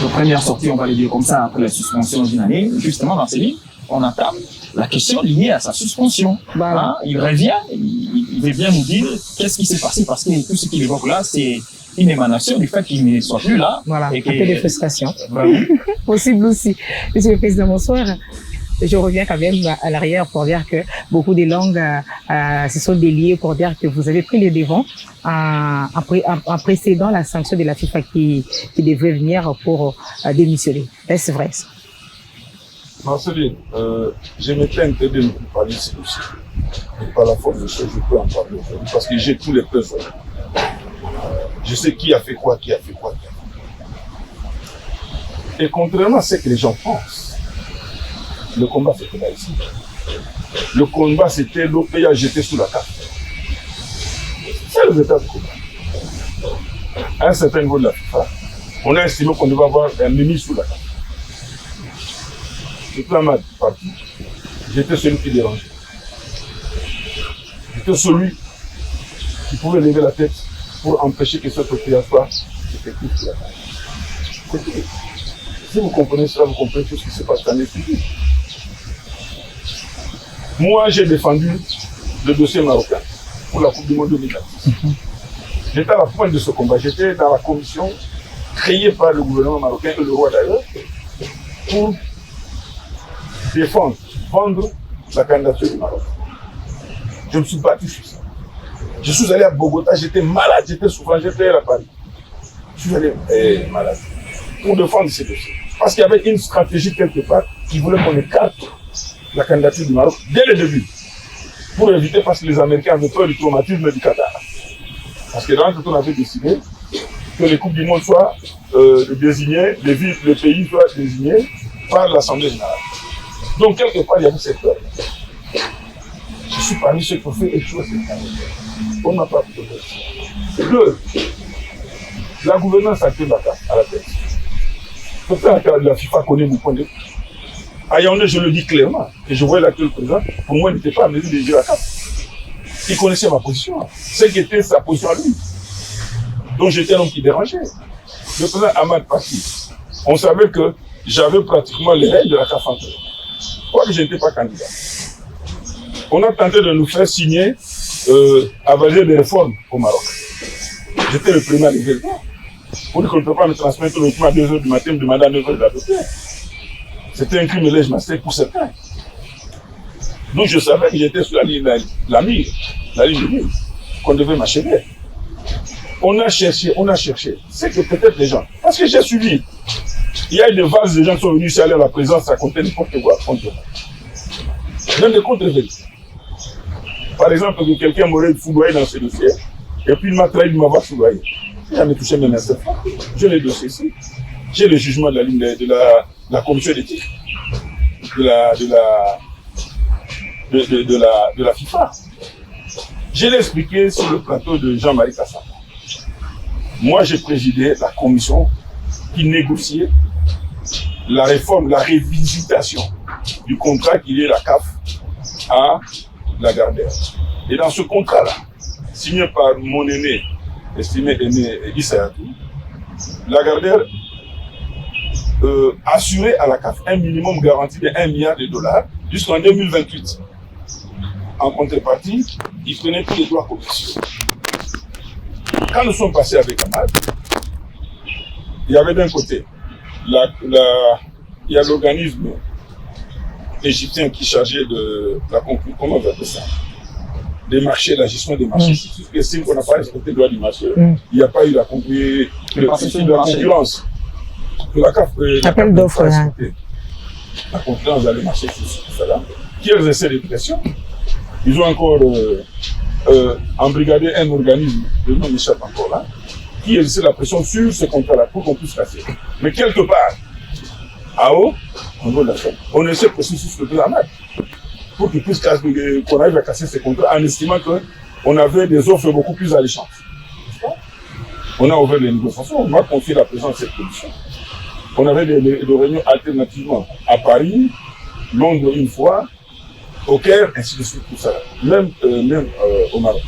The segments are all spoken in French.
première sortie, on va le dire comme ça, après la suspension d'une année, justement dans ces lignes, on entame la question liée à sa suspension. Voilà. Hein, il revient, il veut bien nous dire qu'est-ce qui s'est passé, parce que tout ce qu'il évoque là, c'est une émanation du fait qu'il ne soit plus là. Voilà, et un peu de frustration. Ben, Possible aussi. Monsieur le Président, bonsoir. Je reviens quand même à l'arrière pour dire que beaucoup de langues se sont déliées pour dire que vous avez pris les devants en précédant la sanction de la FIFA qui devrait venir pour démissionner. Est-ce vrai ça? Marceline, je m'étais interdit de ne plus parler ici aussi. Et par la force de choses, je peux en parler aujourd'hui parce que j'ai tous les preuves. Je sais qui a fait quoi, qui a fait quoi. Et contrairement à ce que les gens pensent, le combat c'était là ici. Le combat c'était l'OPA jeté sous la carte. C'est le véritable combat. À un certain niveau de la FIFA, on a estimé qu'on devait avoir un ministre sous la carte. J'étais la partie. J'étais celui qui dérangeait. J'étais celui qui pouvait lever la tête pour empêcher que cette OPA soit effective sous la carte. Si vous comprenez cela, vous comprenez tout ce qui se passe en Éthiopie. Moi, j'ai défendu le dossier marocain pour la Coupe du Monde 2026. J'étais à la pointe de ce combat. J'étais dans la commission créée par le gouvernement marocain et le roi d'ailleurs pour défendre, vendre la candidature du Maroc. Je me suis battu sur ça. Je suis allé à Bogota, j'étais malade, j'étais souffrant, j'étais à Paris. Je suis allé malade pour défendre ces dossiers. Parce qu'il y avait une stratégie quelque part qui voulait qu'on écarte la candidature du Maroc dès le début. Pour éviter, parce que les Américains avaient peur du traumatisme du Qatar. Parce que dans le temps, on avait décidé que les Coupes du Monde soient désignées, les pays soient désignés par l'Assemblée générale. Donc, quelque part, il y avait cette peur. Je suis parmi ceux qui ont fait échouer cette candidature. On n'a pas pu le faire. Deux, la gouvernance a pris la carte à la tête. Peut-être que la FIFA connaît mon point de vue. À Yaoundé, je le dis clairement, et je voyais l'actuel président, pour moi, il n'était pas à mesure de dire la carte. Il connaissait ma position, ce qui était sa position à lui. Donc j'étais un homme qui dérangeait. Le président Ahmad parti. On savait que j'avais pratiquement les règles de la CAF entre eux. Quoique je n'étais pas candidat. On a tenté de nous faire signer, avaler des réformes au Maroc. J'étais le premier à lever le temps. Pour dire qu'on ne peut pas me transmettre le document à 2 h du matin, me demander à 9 h de l'adopter. C'était un crime lège-master pour certains. Donc je savais que j'étais sur la ligne de mire, qu'on devait m'achever. On a cherché. C'est que peut-être les gens, parce que j'ai suivi, il y a eu des vases de gens qui sont venus ici aller à la présence, ça comptait n'importe quoi contre moi. Même des contre-vérités. Par exemple, que quelqu'un m'aurait foudroyé dans ce dossier, et puis il m'a trahi de m'avoir foudroyé. Il a touché mes 9 fois. J'ai les dossiers ici. J'ai le jugement de la ligne de la commission d'éthique de la FIFA. Je l'ai expliqué sur le plateau de Jean-Marie Kassama. Moi, j'ai présidé la commission qui négociait la réforme, la révisitation du contrat qui liait la CAF à la Gardère. Et dans ce contrat-là, signé par mon aîné, estimé aîné Issa Yatou, la Gardère assurait à la CAF un minimum garanti de 1 milliard de dollars jusqu'en 2028. En contrepartie, ils prenaient tous les droits commerciaux. Quand nous sommes passés avec Ahmad, il y avait d'un côté, il y a l'organisme égyptien qui chargeait de la concurrence, comment on va appeler ça, des marchés, la gestion des marchés. Si tu estimes qu'on n'a pas respecté le droit du marché, il n'y a pas eu la concurrence. La CAF, appel d'offres. La concurrence dans les marchés, qui exerçait des pressions. Ils ont encore embrigadé un organisme, le nom m'échappe encore là, qui exerçait la pression sur ce contrat-là pour qu'on puisse casser. Mais quelque part, à haut, on essaie de presser sur le président Ahmad pour qu'il puisse casser, qu'on arrive à casser ce contrat en estimant qu'on avait des offres beaucoup plus alléchantes. On a ouvert les négociations, on m'a confié la présence de cette commission. On avait des réunions alternativement à Paris, Londres une fois, au Caire, ainsi de suite, tout ça, même au Maroc.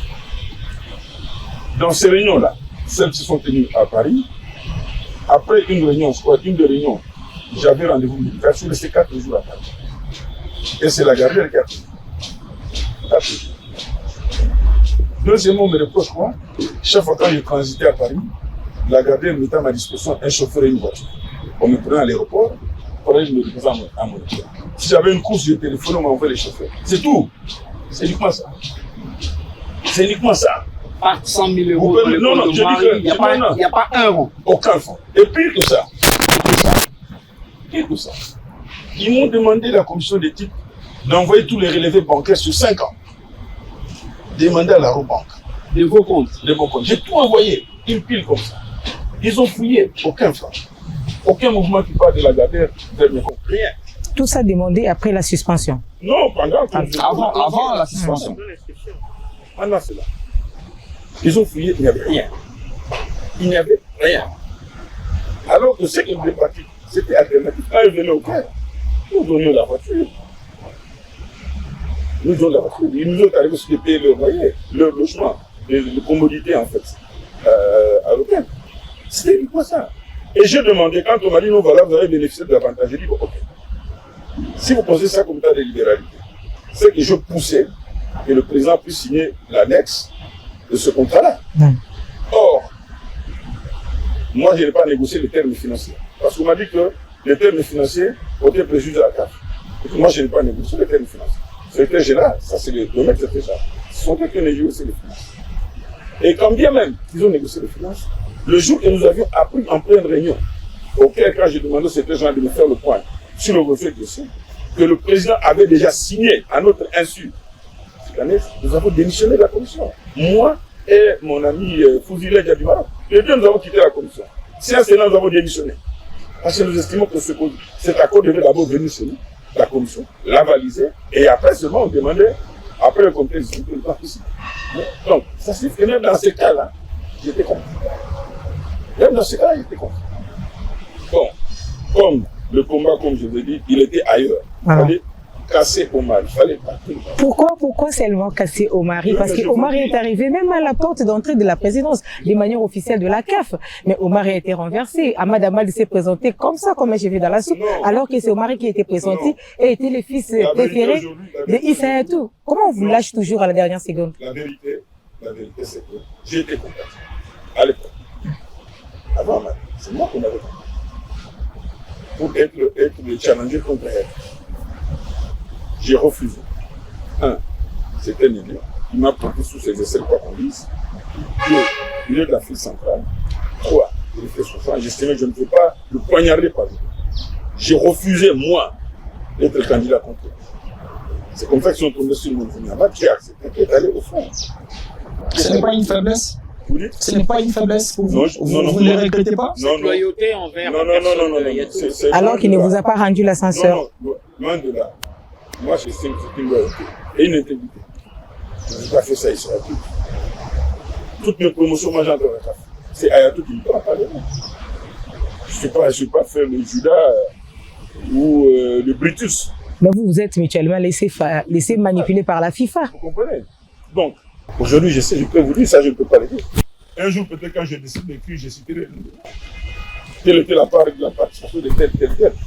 Dans ces réunions-là, celles qui sont tenues à Paris, Après une réunion, une des réunions, j'avais rendez-vous médical, je suis resté 4 jours à Paris. Et c'est la gardienne qui a pris. Deuxièmement, on me reproche quoi? Chaque fois quand je transitais à Paris, la gardienne mettait à ma disposition un chauffeur et une voiture. On me prenait à l'aéroport, pour aller me déposer à mon hôtel. Si j'avais une course, je téléphonais, on m'envoyait les chauffeurs. C'est tout. C'est uniquement ça. C'est uniquement ça. Pas 100 000 euros. Non, non, je dis que il n'y a pas un euro. Aucun fonds. Et pire que ça. Pire que ça. Ils m'ont demandé, la commission d'éthique, d'envoyer tous les relevés bancaires sur 5 ans. Demander à la Robanque. De vos comptes. De vos comptes. J'ai tout envoyé, une pile comme ça. Ils ont fouillé, aucun franc. Aucun mouvement qui parle de la Gardère vers mes comptes. Rien. Tout ça demandé après la suspension. Non, pendant. Avant la suspension. Pendant cela. Ils ont fouillé, il n'y avait rien. Il n'y avait rien. Alors que ce qu'ils voulaient pratiquer, c'était alternatif. Quand ils venaient au Caire, nous donnions la voiture. Nous donnons la voiture. Ils nous ont arrivé à payer leur loyer, leur logement, les commodités en fait, à l'hôtel. C'était uniquement ça. Et j'ai demandé, quand on m'a dit non, voilà, vous avez bénéficié de l'avantage, j'ai dit bon, ok. Si vous posez ça comme état de libéralité, c'est que je poussais que le président puisse signer l'annexe de ce contrat-là. Or, moi, je n'ai pas négocié les termes financiers. Parce qu'on m'a dit que les termes financiers étaient préjugés de la CAF. Et que moi, je n'ai pas négocié les termes financiers. C'était général, ça c'est le domaine de ça. Ce sont eux qui ont négocié les finances. Et quand bien même ils ont négocié les finances, le jour que nous avions appris en pleine réunion, auquel cas j'ai demandé à ces gens de me faire le point sur le reflet de dossier, que le président avait déjà signé à notre insu, nous avons démissionné de la commission. Moi et mon ami Fouzile du Maroc, les deux nous avons quitté la commission. Si à cela nous avons démissionné, parce que nous estimons que cet accord devait d'abord venir chez nous, la commission, la valiser, et après seulement on demandait, après le comité de de participer. Donc, ça signifie que même dans ce cas-là, j'étais compris. Même dans ce cas-là, j'étais compris. Bon, comme le combat, comme je vous ai dit, il était ailleurs. Il fallait casser Omar, il fallait partir. Pourquoi seulement casser Omar? Parce qu'Omar est arrivé même à la porte d'entrée de la présidence, de manière officielle de la CAF. Mais Omar a été renversé. Ahmad Ahmad s'est présenté comme ça, comme un cheveu dans la soupe, alors que c'est Omar qui a été présenté et était le fils préféré de Issa Yatou. Comment on vous lâche toujours à la dernière seconde? La vérité, c'est que j'ai été contacté à l'époque. Avant Ahmad, c'est moi qu'on avait contacté. Pour être le challenger contre elle. J'ai refusé. C'était un idiot. Il m'a porté sous ses aisselles, quoi qu'on dise. 2, il est de l'Afrique centrale. 3, il était souffrant. J'estimais que je ne peux pas le poignarder par lui. J'ai refusé, moi, d'être candidat contre lui. C'est comme ça qu'ils sont tombés sur mon Ahmad, qui a accepté, qui est allé au fond. Ce n'est pas une faiblesse? Vous dites? Ce n'est pas une faiblesse pour vous? Non, vous ne les regrettez pas? Non, Loyauté envers non. Alors qu'il ne vous a pas rendu l'ascenseur. Non, loin de là. Moi, j'estime que c'est une loyauté et une intégrité. Je n'ai pas fait ça ici. Toutes mes promotions, moi, j'entends la CAF. C'est Ayatou qui me prend pas de moi. Je ne suis pas faire le Judas ou le Brutus. Mais vous êtes mutuellement laissé manipuler par la FIFA. Vous comprenez? Donc, aujourd'hui, je peux vous dire ça, je ne peux pas le dire. Un jour, peut-être, quand je décide d'écrire, je citerai quelle était la participation de tel.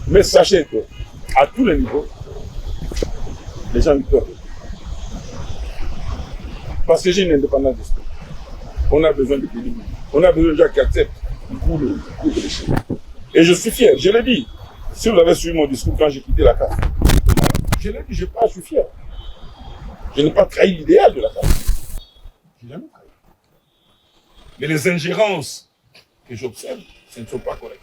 Mais sachez que, à tous les niveaux, les gens ont peur. Parce que j'ai une indépendance d'esprit. On a besoin de crédibilité. On a besoin de gens qui acceptent le coup de l'échec. Et je suis fier, je l'ai dit. Si vous avez suivi mon discours quand j'ai quitté la CAF, je l'ai dit, je suis fier. Je n'ai pas trahi l'idéal de la CAF. Je n'ai jamais trahi. Mais les ingérences que j'observe, ce ne sont pas correctes.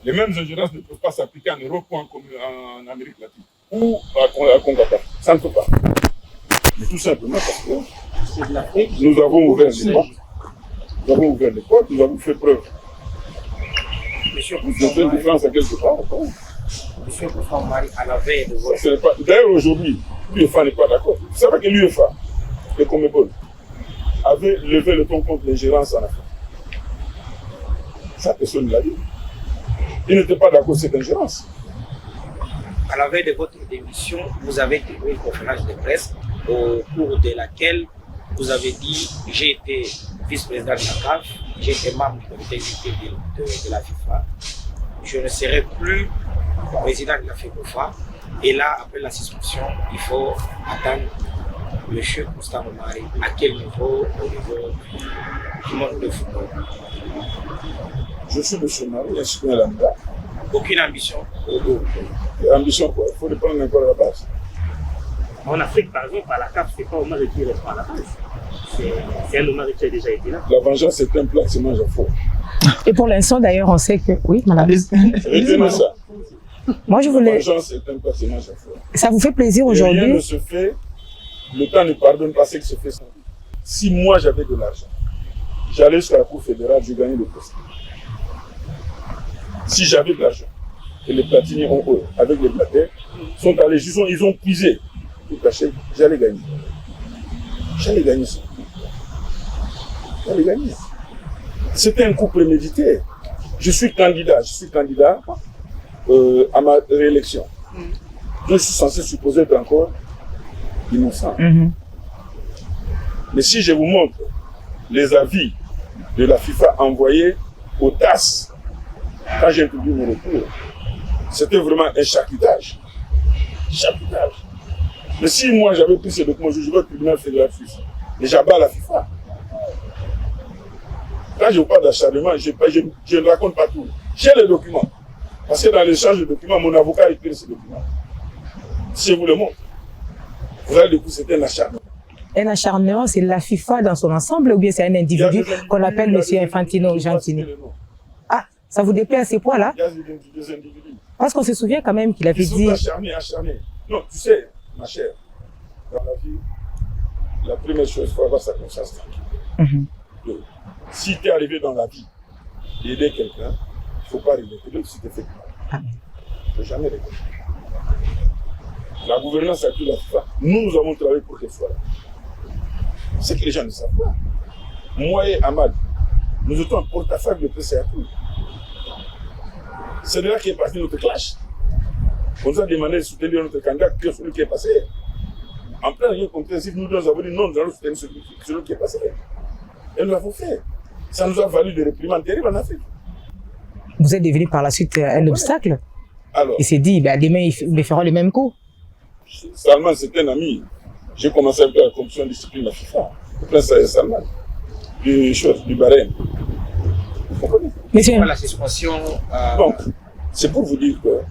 Les mêmes ingérences ne peuvent pas s'appliquer en Europe ou en Amérique latine. Ou à Congo-Cap. Ça ne peut pas. Mais tout simplement parce que nous avons ouvert les portes. Nous avons ouvert les portes, nous avons fait preuve. Nous avons une différence à quelque part. Monsieur Koufamari, à la veille de votre... D'ailleurs, aujourd'hui, l'UEFA n'est pas d'accord. Vous savez que l'UEFA, le Conmebol, avait levé le ton contre l'ingérence en Afrique. Ça, personne ne l'a dit. Il n'était pas d'accord avec cette ingérence. À la veille de votre démission, vous avez tenu une conférence de presse au cours de laquelle vous avez dit « J'ai été vice-président de la CAF, j'étais membre du comité exécutif de la FIFA. Je ne serai plus président de la FIFA. Et là, après la suspension, il faut attendre M. Constant Omari. À quel niveau, au niveau du monde de football? Je suis M. Mari, inscrit à l'AMDA. Aucune ambition. Ambition quoi? Il faut le prendre encore à la base. En Afrique, par exemple, à la CAF, c'est pas Omar qui répond à la base. C'est un Omar qui a déjà été là. La vengeance, c'est un plat qui se mange à faux. Et pour l'instant, d'ailleurs, on sait que... Oui, madame. Retenez ça. Moi, je La voulais... vengeance, c'est un plat qui se mange à faux. Ça vous fait plaisir Rien aujourd'hui? ne se fait, le temps ne pardonne pas ce qui se fait sans. Si moi j'avais de l'argent, j'allais jusqu'à la Cour fédérale, je gagnais le poste. Si j'avais de l'argent, et les platiniers ont eux, avec les platins, sont allés, ils ont puisé, tout caché, j'allais gagner. J'allais gagner ça. J'allais gagner. C'était un coup prémédité. Je suis candidat à ma réélection. Je suis censé supposer être encore innocent. Mais si je vous montre les avis de la FIFA envoyés au TAS, quand j'ai introduit mon recours, c'était vraiment un chapitage. Mais si moi j'avais pris ces documents, je vais au tribunal fédéral suisse et j'abats la FIFA. Quand je vous parle d'acharnement, je ne raconte pas tout. J'ai les documents. Parce que dans l'échange de documents, mon avocat a écrit ces documents. Si je vous le montre, vous allez découvrir que c'est un acharnement. Un acharnement, c'est la FIFA dans son ensemble ou bien c'est un individu qu'on appelle M. Infantino Gentini? Ah, ça vous déplaît à ces points-là? Il y a des individus. Parce qu'on se souvient quand même qu'il avait dit... Ils sont acharnés. Non, tu sais, ma chère, dans la vie, la première chose, il faut avoir sa conscience tranquille. Donc, si tu es arrivé dans la vie et aider quelqu'un, il ne faut pas regretter. Donc, si tu fais mal, il ne faut jamais regretter. La gouvernance actuelle de la FIFA, nous avons travaillé pour qu'elle soit là. C'est que les gens ne savent pas. Moi et Ahmad, nous étions en porte-à-faux de PCAQ. C'est de là qu'est parti notre clash. On nous a demandé de soutenir notre candidat, que celui qui est passé. En plein rien compréhensif, nous avons dit non, nous allons soutenir celui qui est passé. Et nous l'avons fait. Ça nous a valu des réprimandes terribles en Afrique. Vous êtes devenu par la suite un obstacle. Alors, Il s'est dit, ben, demain, ils feront le même coup. Salman, c'est un ami. J'ai commencé à faire la commission de discipline de la FIFA. Le prince Salman, du Bahreïn. Vous comprenez? Monsieur, La suspension. Donc, c'est pour vous dire que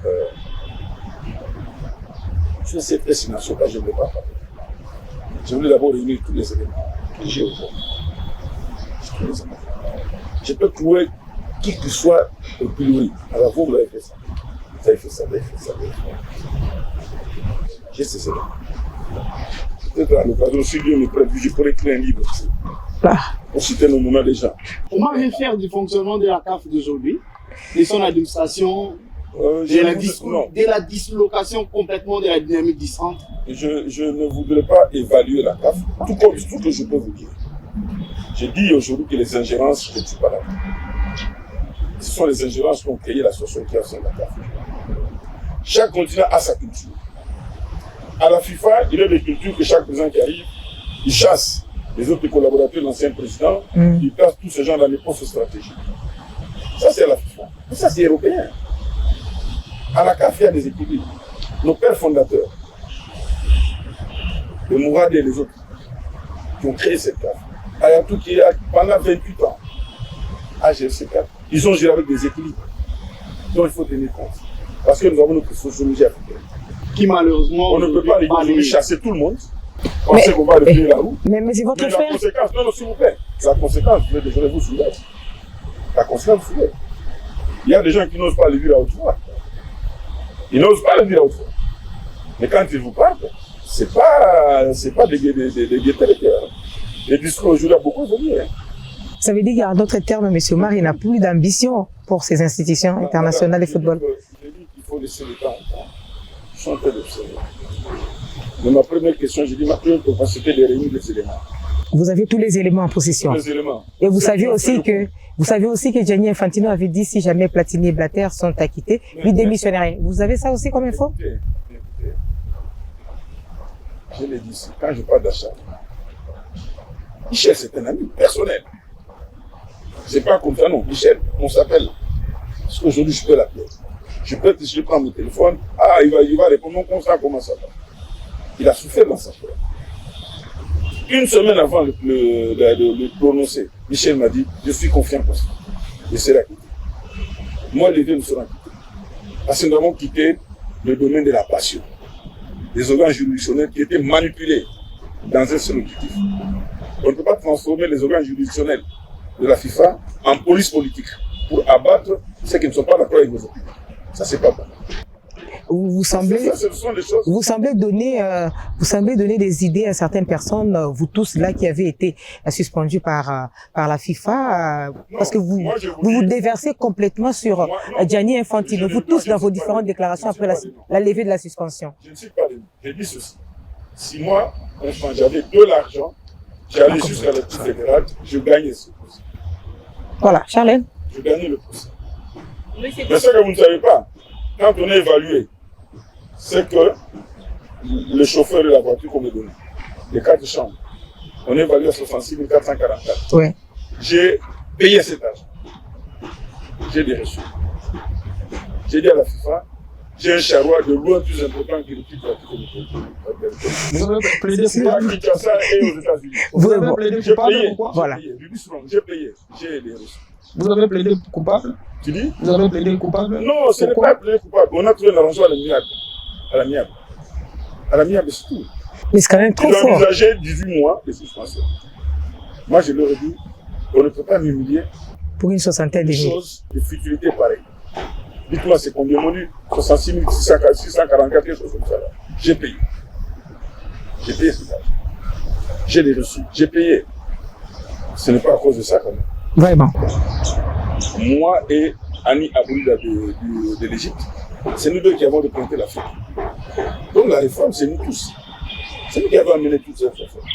sur cette destination, je ne veux pas parler. Je voulais d'abord réunir tous les éléments que j'ai aujourd'hui. Je peux trouver qui que soit au pilori. Alors vous avez fait ça. Vous avez fait ça, vous avez fait ça, vous avez fait ça. J'ai cessé là. Peut-être à l'occasion, si Dieu me prête, je pourrais écrire un livre aussi. Pour citer nos moments des gens. Comment faire du fonctionnement de la CAF d'aujourd'hui, de son administration, de la dislocation complètement de la dynamique du centre? Je ne voudrais pas évaluer la CAF, tout que je peux vous dire. Je dis aujourd'hui que les ingérences, je ne suis pas là. Ce sont les ingérences qui ont créé la situation qui a sur la CAF. Chaque continent a sa culture. À la FIFA, il y a des cultures que chaque président qui arrive, il chasse les autres collaborateurs de l'ancien président, il place tous ces gens dans les postes stratégiques. Ça, c'est la FIFA. Mais ça, c'est européen. À la CAF, il y a des équilibres. Nos pères fondateurs, les Mourad et les autres, qui ont créé cette CAF. Ayatou qui est pendant 28 ans à GC4, ils ont géré avec des équilibres dont il faut tenir compte. Parce que nous avons notre sociologie africaine. Qui malheureusement... On ne peut pas les chasser tout le monde. On sait qu'on va refaire la roue. Mais c'est votre frère. La conséquence, non, s'il vous plaît. La conséquence, je vais vous soulever. La conséquence, vous soulève. Il y a des gens qui n'osent pas le dire à haute voix. Ils n'osent pas le dire à haute voix. Mais quand ils vous parlent, c'est pas des gaietés les cœurs. Les discours aujourd'hui ont beaucoup évolué. Ça veut dire qu'en d'autres termes, M. Omar, il n'a plus d'ambition pour ces institutions internationales de football. Je dis qu'il faut laisser le temps au temps. Je suis en train d'observer. Mais ma première question, j'ai dit ma première capacité de réunir les éléments. Vous avez tous les éléments en possession. Tous les éléments. Et vous saviez aussi que Gianni Infantino avait dit si jamais Platini et Blatter sont acquittés, lui démissionnerait. Vous avez ça aussi comme info? Écoutez, je l'ai dit ici, quand je parle d'achat, Michel c'est un ami personnel. C'est pas comme ça, non. Michel, on s'appelle. Parce qu'aujourd'hui, je peux l'appeler. Je prends mon téléphone. Ah, il va répondre. Mon constat, comment ça va? Il a souffert dans sa foi. Une semaine avant de le prononcer, Michel m'a dit, je suis confiant pour ça. Je serai acquitté. Moi, les deux nous serons acquittés. Parce que nous avons quitté le domaine de la passion. Des organes juridictionnels qui étaient manipulés dans un seul objectif. On ne peut pas transformer les organes juridictionnels de la FIFA en police politique pour abattre ceux qui ne sont pas d'accord avec nos opinions. Ça, c'est pas bon. Vous semblez donner des idées à certaines personnes, vous tous là qui avez été suspendus par la FIFA, parce que vous vous déversez complètement sur Gianni Infantino, vous tous dans vos différentes déclarations après la levée de la suspension. Je ne sais pas, j'ai dit ceci. Si moi, j'avais de l'argent, j'allais jusqu'à la petite fédérale, je gagnais ce procès. Voilà, Charlène. Je gagnais le procès. Mais ce que vous ne savez pas, quand on est évalué, c'est que le chauffeur de la voiture qu'on me donne, les 4 chambres, on est évalué à 66 444. Ouais. J'ai payé cet argent. J'ai des reçus. J'ai dit à la FIFA, j'ai un charroi de loin plus important que le type de voiture qu'on me donne. Vous avez plaidé coupable à Kinshasa et aux États-Unis. Vous avez plaidé coupable pourquoi? Voilà. J'ai payé. J'ai des reçus. Vous avez plaidé coupable? Tu dis? Vous avez plaidé coupable? Non, ce n'est pas plaidé coupable. On a trouvé un arrangement à l'amiable. À l'amiable, c'est tout. Mais c'est quand même trop fort. Ils ont envisagé 18 mois de suspension. Moi, je leur ai dit, on ne peut pas m'humilier pour une soixantaine de jours. Chose de futilité pareille. Dites-moi, c'est combien mon dû? 66 644, quelque chose comme ça. J'ai payé. J'ai payé cet argent. J'ai les reçus. J'ai payé. Ce n'est pas à cause de ça quand même. Vraiment. Moi et Annie Aboulida de l'Égypte, c'est nous deux qui avons représenté l'Afrique. Donc la réforme, c'est nous tous. C'est nous qui avons amené toutes ces réformes.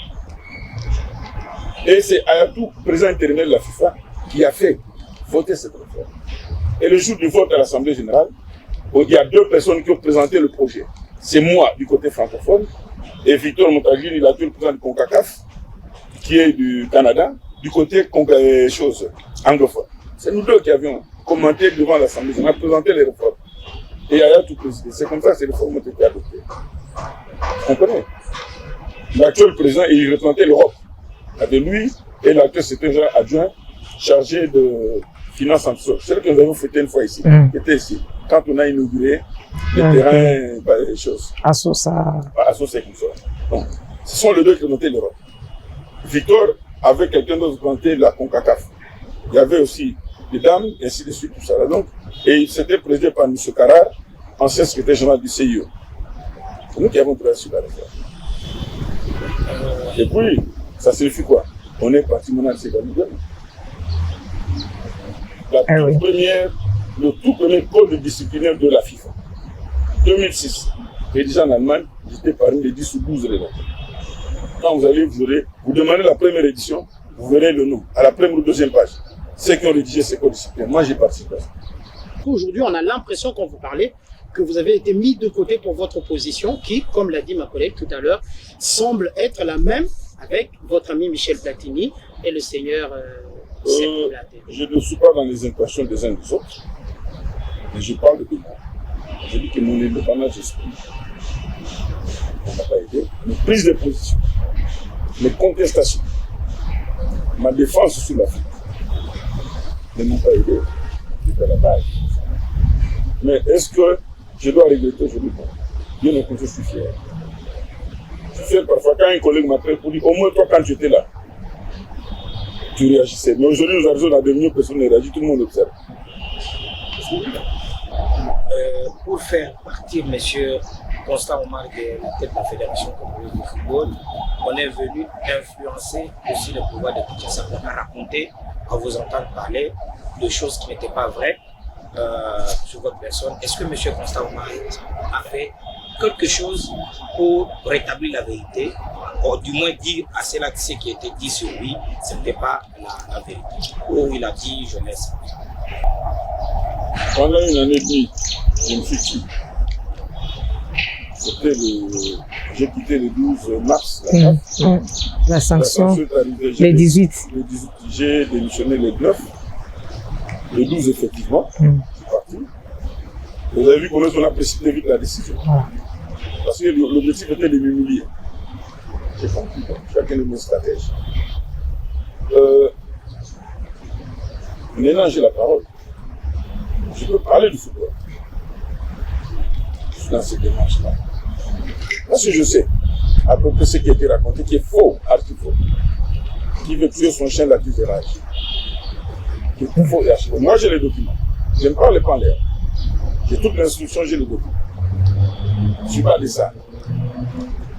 Et c'est Ayatou, président intérimaire de la FIFA, qui a fait voter cette réforme. Et le jour du vote à l'Assemblée générale, il y a 2 personnes qui ont présenté le projet. C'est moi, du côté francophone, et Victor Montaglini, il a été le président du CONCACAF, qui est du Canada, du côté anglophone. C'est nous deux qui avions commenté devant l'Assemblée, on a présenté les réformes. Et il y a tout président. C'est comme ça que ces réformes ont été adoptées. Vous comprenez? L'actuel président, il représentait l'Europe. Avec lui et l'actuel secrétaire adjoint chargé de finances en dessous. C'est ce que nous avons fêté une fois ici, qui était ici. Quand on a inauguré le terrain, les choses. Assosa, c'est comme ça. Donc, ce sont les deux qui représentaient l'Europe. Victor, avec quelqu'un d'autre, représentait la CONCACAF. Il y avait aussi des dames, et ainsi de suite, tout ça. Donc, et c'était présidé par M. Carrar, ancien secrétaire général du CIO. C'est nous qui avons pris sur la réforme. Et puis, ça signifie quoi? On est patrimonial sécuritaire. Le tout premier code disciplinaire de la FIFA, 2006, rédigé en Allemagne, j'étais parmi les 10 ou 12 rédacteurs. Quand vous allez, vous demandez la première édition, vous verrez le nom, à la première ou deuxième page. Ceux qui ont rédigé ces codes disciplinaires. Moi, j'ai participé à ça. Aujourd'hui, on a l'impression, quand vous parlez, que vous avez été mis de côté pour votre position, qui, comme l'a dit ma collègue tout à l'heure, semble être la même avec votre ami Michel Platini et le seigneur je ne suis pas dans les intentions des uns des autres, mais je parle de moi. Je dis que mon indépendance d'esprit ne m'a pas aidé. Mes prises de position, mes contestations, ma défense sur l'Afrique ne m'ont pas aidé. C'était la base. Mais est-ce que je dois regretter aujourd'hui? Bien au contraire, je suis fier. Je suis fier parfois quand un collègue m'appelle pour dire, au moins toi quand tu étais là, tu réagissais. Mais aujourd'hui, nous arrivons à devenir personne ne réagit, tout le monde observe. Pour faire partir M. Constant Omar de la tête de la Fédération congolaise de football, on est venu influencer aussi le pouvoir de Kinshasa. On a raconté, à vous entendre parler, de choses qui n'étaient pas vraies sur votre personne. Est-ce que M. Constant Omar a fait quelque chose pour rétablir la vérité, ou du moins dire à cela que ce qui était dit sur lui, ce n'était pas la vérité? Ou il a dit « je laisse ». Pendant une année et demie, je me suis tué. J'ai quitté le 12 mars. La sanction, est arrivée, les 18. J'ai démissionné le 9. Le 12, effectivement, je suis parti. Vous avez vu comment on a précipité vite la décision. Parce que l'objectif était de m'humilier. J'ai compris, chacun de mes stratèges. Maintenant, j'ai la parole. Je peux parler du football. Dans cette démarche-là. Parce que je sais, à peu près ce qui a été raconté, qui est faux, archi faux. Qui veut tuer son chien d'accuserage. Qui est faux et archi faux. Moi, j'ai les documents. Je ne parle pas en l'air. J'ai toute l'instruction, j'ai les documents. Je ne suis pas de ça.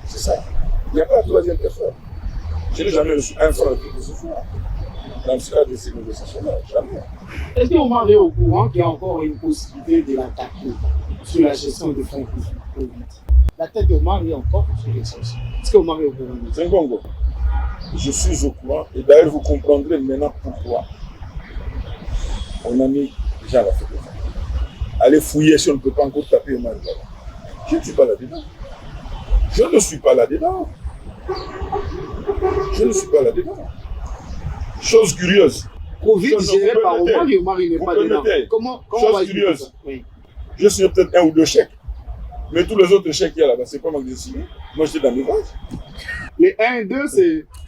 C'est ça. Il n'y a pas de troisième personne. Je n'ai jamais reçu un franc de ce soir. Dans le cadre de ces négociations-là, jamais. Est-ce qu'on est au courant qu'il y a encore une possibilité de l'attaquer sur la gestion des fonds Covid? La tête d'Omar est encore sur les choses. Est-ce qu'Omar est au courant? C'est un Congo. Je suis au courant et d'ailleurs vous comprendrez maintenant pourquoi on a mis déjà la fête. Allez fouiller si on ne peut pas encore taper Omar. Je ne suis pas là-dedans. Je ne suis pas là-dedans. Je ne suis pas là-dedans. Chose curieuse. Covid géré par Omar et Omar il n'est pas dedans. Comment on va curieuse. ça? Oui. Je signe peut-être un ou deux chèques. Mais tous les autres chèques qu'il y a là-bas, c'est pas moi qui ai signé. Moi, j'étais dans mes vaches. Les 1 et 2,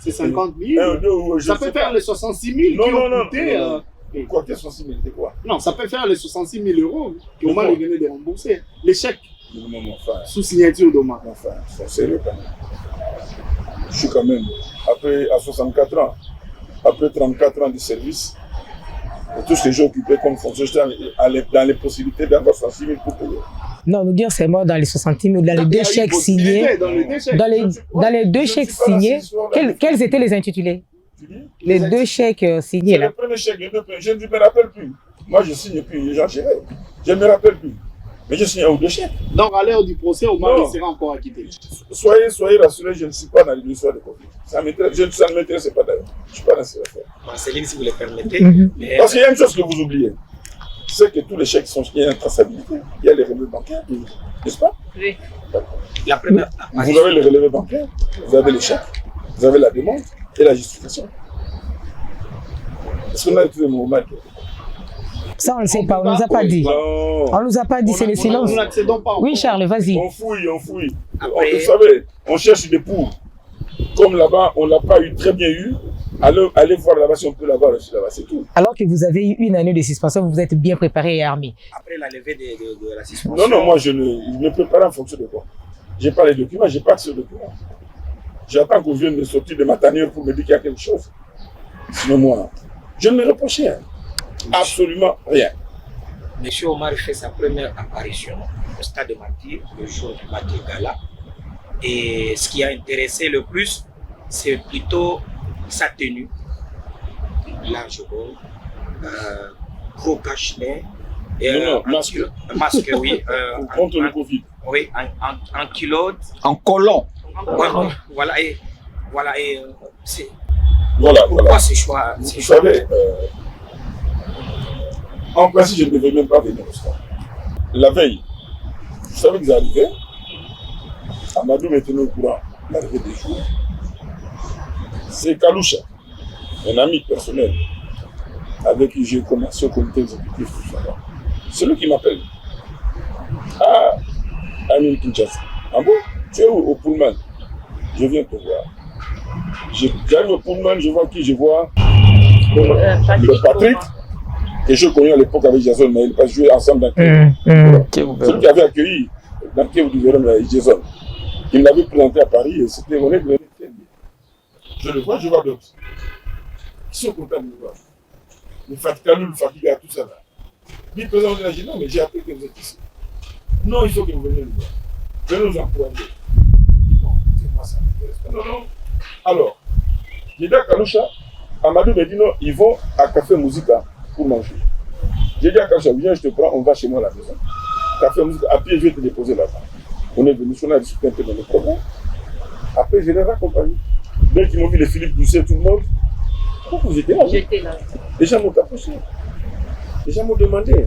c'est 50 000. 1 ou 2, ça peut faire les 66 000 non. Quoi que 66 000, c'est quoi? Non, ça peut faire les 66 000 euros qu'Omar venait de rembourser. Les chèques sous signature d'Omar. Enfin, c'est sérieux quand même. Je suis quand même, après, à 64 ans, après 34 ans de service, et tout ce que j'ai occupé comme fonction, j'étais dans les possibilités d'avoir 66 000 pour payer. Non, nous dire c'est moi dans les 60 000, dans les deux chèques signés. Dans les deux chèques signés, quels étaient les intitulés? Les deux chèques signés là. Le premier chèque, je ne me rappelle plus. Moi, je signe plus, j'en gérais. Je ne me rappelle plus. Mais je signe un ou deux chèques. Donc, à l'heure du procès, Omar sera encore acquitté. Soyez rassurés, je ne suis pas dans l'histoire de Covid. Ça ne m'intéresse pas d'ailleurs. Je ne suis pas dans cette affaire. Marceline, si vous le permettez. Parce qu'il y a une chose que vous oubliez. C'est que tous les chèques sont, il y a une traçabilité. Il y a les relevés bancaires, n'est-ce pas? Oui. La première. Vous avez les relevés bancaires, vous avez les chèques, vous avez la demande et la justification. Est-ce qu'on a écouté mon moment? Ça, on ne sait pas, on ne nous a pas dit. On ne nous a pas dit, c'est le silence. Nous n'accédons pas. Oui, Charles, vas-y. On fouille. Vous savez, on cherche des poux. Comme là-bas, on ne l'a pas eu, très bien eu. Allez voir là-bas si on peut l'avoir reçu là-bas, c'est tout. Alors que vous avez eu une année de suspension, vous vous êtes bien préparé et armé. Après la levée de la suspension. Non, moi je me prépare en fonction de quoi? Je n'ai pas les documents, je n'ai pas accès aux documents. J'attends qu'on vienne me sortir de ma tanière pour me dire qu'il y a quelque chose. Sinon moi, je ne me reproche rien. Absolument rien. Monsieur Omar fait sa première apparition au stade de Martyr, le jour du Martyr Gala. Et ce qui a intéressé le plus, c'est plutôt sa tenue. Large haut, gros cache-nez. Masque, oui. Contre le Covid. Oui, en culotte. En collant. Voilà, et c'est. Voilà. Pourquoi ces choix? Vous savez, en principe, je ne devais même pas venir au stade. La veille, vous savez que j'arrivais, Amadou me tenait au courant, l'arrivée des jours. C'est Kaloucha, un ami personnel, avec qui j'ai commencé au comité exécutif. C'est lui qui m'appelle. Ah, Amin Kinshasa. Ah bon? Tu es où au Pullman? Je viens te voir. J'arrive au Pullman, je vois qui? Je vois le Patrick, que je connais à l'époque avec Jason, mais ils pas joué ensemble dans celui qui avait accueilli dans Kiev du Véron, Jason. Il m'avait présenté à Paris et c'était mon aide. Je le vois, je vois d'autres. Ils sont contents de me voir. Le Fatkalou, le Fatiga, tout ça là. Lui, président de la dit non, mais j'ai appris que vous êtes ici. Non, il faut que vous veniez nous voir. Venez nous encourager. Non, moi ça m'intéresse pas. Non. Alors, j'ai dit à Kaloucha, Amadou me dit non, ils vont à Café Musica pour manger. J'ai dit à Kaloucha, viens, je te prends, on va chez moi à la maison. Café Musica, à pied, je vais te déposer là-bas. On est venu, on a discuté un peu de nos problèmes. Après, je les raccompagne. Dès qu'ils m'ont vu les Philippe Doucet, tout le monde, pourquoi vous étiez là? J'étais là. Les gens m'ont approché. Les gens m'ont demandé.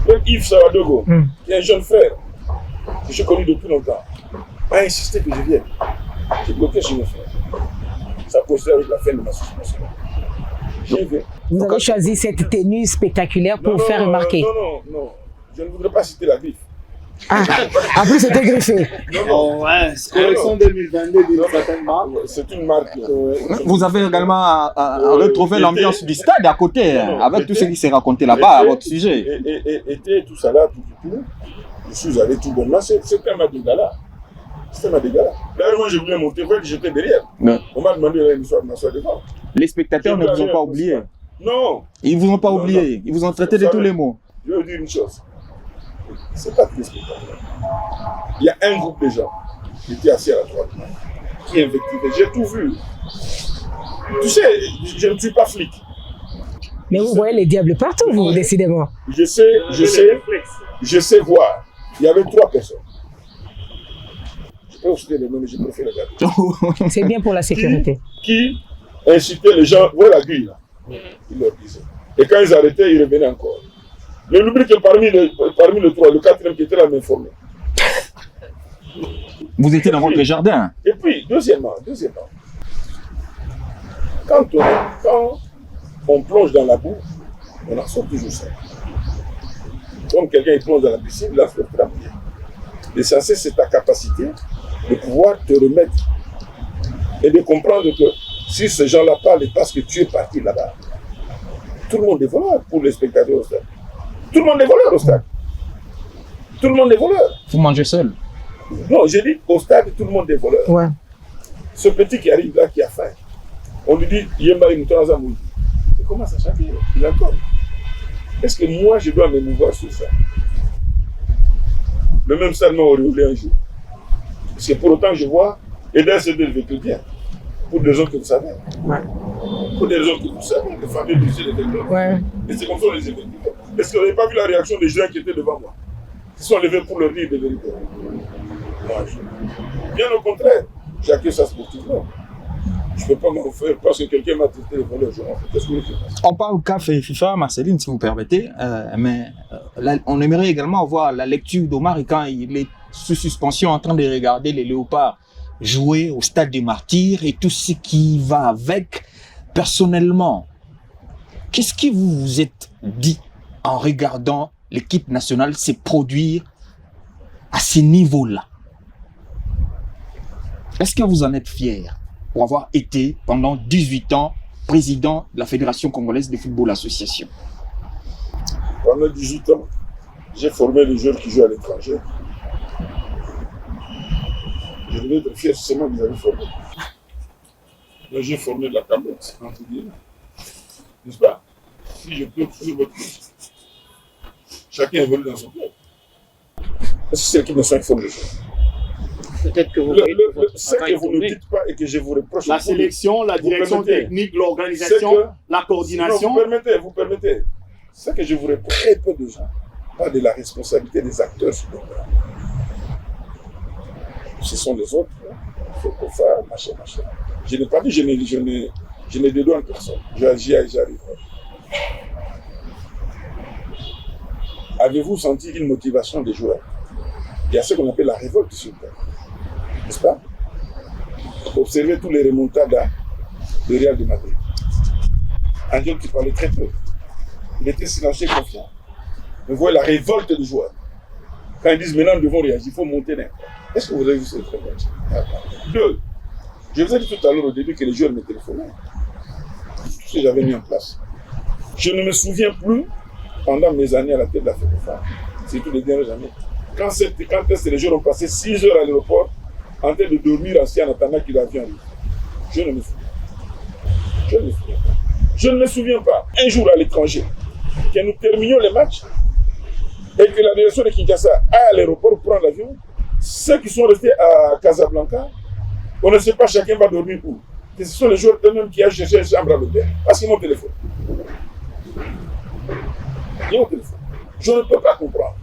Même Yves Sawadogo, qui est un jeune frère, que j'ai connu depuis longtemps, a insisté que je vienne. J'ai bloqué chez mes frères. Ça coïncidait avec la fin de ma suspension. J'y vais. Vous avez choisi cette tenue spectaculaire pour faire remarquer. Non. Je ne voudrais pas citer la griffe. Ah, en plus c'était griffé. Non. Ouais, collection 2022 d'une certaine marque. C'est une marque. Vous avez également retrouvé l'ambiance du stade à côté, avec tout ce qui s'est raconté là-bas à votre sujet. Et tout ça là, tout. Je suis allé tout bonnement. C'était un match de gala. D'ailleurs, moi, je voulais monter, j'étais derrière. Ouais. On m'a demandé de m'asseoir devant. Les spectateurs ne vous ont pas oublié. Non. Ils ne vous ont pas oublié. Ils vous ont traité de tous les mots. Je vais vous dire une chose. C'est pas tous les spectateurs. Il y a un groupe de gens qui étaient assis à la droite, qui invectivaient. J'ai tout vu. Tu sais, je ne suis pas flic. Mais vous voyez les diables partout, vous, décidément. Je sais voir. Il y avait 3 personnes. Je peux vous citer les noms, mais je préfère les garder. C'est bien pour la sécurité. Qui incitait les gens, vous voyez la grille là, ils leur disaient. Et quand ils arrêtaient, ils revenaient encore. Mais n'oubliez que parmi les 3, le 4e qui était là m'informait. Vous étiez dans votre jardin. Et puis, deuxièmement, quand on plonge dans la boue, on en sort toujours ça. Comme quelqu'un il plonge dans la piscine, là, il faut trembler. L'essentiel, c'est ta capacité de pouvoir te remettre et de comprendre que si ces gens-là parlent parce que tu es parti là-bas, tout le monde est voleur pour les spectateurs au stade. Tout le monde est voleur au stade. Tout le monde est voleur. Vous mangez seul. Non, j'ai dit au stade, tout le monde est voleur. Ouais. Ce petit qui arrive là, qui a faim, on lui dit, Yemba Imoutanza Moudi. Il commence à chanter, il entend. Est-ce que moi, je dois me mouvoir sur ça? Le même stade m'a auréolé un jour. Parce que pour autant, je vois, et d'un c'est de le vécu bien. Pour des raisons que vous savez. Ouais. Pour des raisons que vous savez, les familles du ciel et de Ouais. Et c'est comme ça qu'on les événements. Est-ce que vous n'avez pas vu la réaction des gens qui étaient devant moi? Ils sont levés pour leur dire des vérités. Bien au contraire, j'ai accueilli ça sportivement. Je ne peux pas m'en faire parce que quelqu'un m'a traité de voleur. Qu'est-ce que vous voulez? On parle CAF et FIFA, Marceline, si vous permettez, mais on aimerait également avoir la lecture d'Omar quand il est sous suspension en train de regarder les Léopards jouer au stade des Martyrs et tout ce qui va avec. Personnellement, qu'est-ce que vous vous êtes dit en regardant l'équipe nationale se produire à ce niveau-là? Est-ce que vous en êtes fier pour avoir été pendant 18 ans président de la Fédération congolaise de football association? Pendant 18 ans, j'ai formé les joueurs qui jouent à l'étranger. Je devais être fier seulement que vous avez formé. Là, j'ai formé de la Cameroun, entre guillemets. N'est-ce pas? Si je peux toujours votre club, chacun évolue dans son club. Est-ce que c'est l'équipe nationale qui forme les joueurs? Peut-être que vous ce que vous ne dites pas et que je vous reproche. La sélection, la direction technique, l'organisation, la coordination. Non, vous permettez. Ce que je vous reproche, très peu de gens parlent de la responsabilité des acteurs sur le terrain. Ce sont les autres, il faut qu'on fasse, machin. Je n'ai pas dit, je n'ai de doigts en personne. J'arrive. Avez-vous senti une motivation des joueurs? Il y a ce qu'on appelle la révolte sur le terrain. N'est-ce pas? Observez tous les remontadas de Real de Madrid. Un jeune qui parlait très peu. Il était silencieux et confiant. Vous voyez la révolte des joueurs. Quand ils disent maintenant nous devons réagir, il faut monter d'un. Est-ce que vous avez vu cette révolte? 2. Je vous ai dit tout à l'heure au début que les joueurs me téléphonaient. Tout ce que j'avais mis en place. Je ne me souviens plus, pendant mes années à la tête de la FECOFA, surtout les dernières années, quand est-ce que les joueurs ont passé 6 heures à l'aéroport en train de dormir assis en attendant qu'il l'avion arrive. Je ne me souviens pas. Je ne me souviens pas. Un jour à l'étranger, que nous terminions les matchs et que la direction de Kinshasa aille à l'aéroport pour prendre l'avion. Ceux qui sont restés à Casablanca, on ne sait pas chacun va dormir où. Et ce sont les joueurs eux-mêmes qui ont cherché une chambre à l'hôtel. Parce qu'ils m'ont téléphoné. Je ne peux pas comprendre